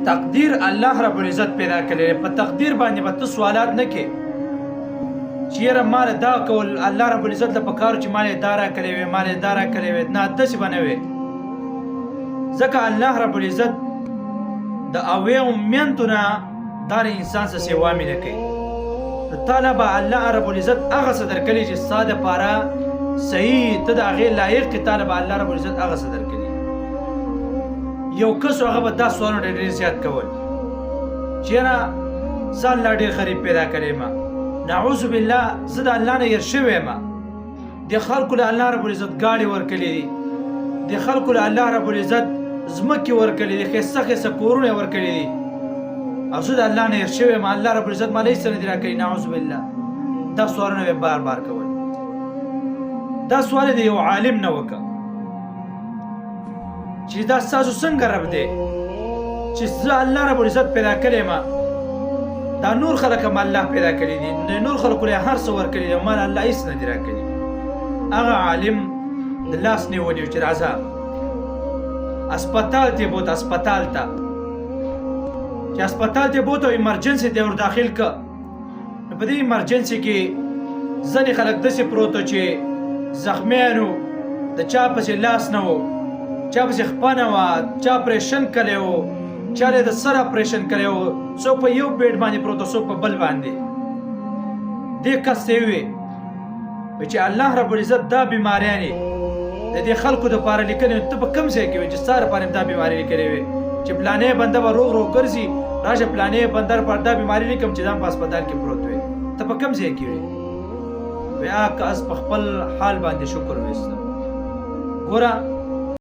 تقدیر الله رب العزت پیدا کړی په تقدیر باندې به ته سوالات نه کې چې یاره مال دا کول الله رب العزت له پکارو چې مال دا راکړی وي مال دا راکړی وي نه داسې به نه وي ځکه الله رب العزت د اویو میندو نه دا انسان څه سیوا مینه کوي تعالی به الله رب العزت هغه څه درکړي چې ستا دپاره صحیح ته د هغې لایق کې تعالی به الله رب العزت هغه څه درکړي یو کس هغه به دا سوالونه ډېر زیات کول چې یاره زه الله ډېر غریب پیدا کړی یم نعوذ بالله زه د الله نه هېر شوی یم د خلکو له الله رب العزت ګاډې ورکړي دي د خلکو له الله رب العزت ځمکې ورکړي دي ښایسته ښایسته کورونه یې ورکړي دي او زه د الله نه هېر شوی یم الله رب العزت ما له هېڅ څه نه دي راکړي نعوذ بالله دا سوالونه به بار بار کول دا سوال د یو عالم نه وکړه چې دا ستاسو څنګه رب دی چې زه الله رب العزت پیدا کړی یم دا نور خلک هم الله پیدا کړي دي نور خلکو له هر څه ورکړي دي مال الله هېڅ نه دي راکړي هغه عالم د لاس نه ونیو چې راځه اسپتال ته بوت اسپتال ته چې اسپتال ته بوت او ایمرجنسي ته ور داخل که نو په دې ایمرجنسي کې ځینې خلک داسې پروت و چې زخمیانو د چا پسې لاس نه و چا پسې خپه نه وه چا اپریشن کړی و چا یې د سر اپریشن کړی و څوک په یو بیډ باندې پروت و څوک په بل باندې دې کس ته یې ووې چې الله رب العزت دا بیماریانې د دې خلکو دپاره لیکنې ته په کوم ځای کې وې چې ستا دپاره دا بیماري لیکلې وې چې پلانې بنده به روغ روغ ګرځي راشه پلانې بنده دپاره دا بیماري لیکم چې ځان په هسپتال کې پروت وې ته په کوم ځای کې وې وی کس په خپل حال باندې شکر ویسته ګوره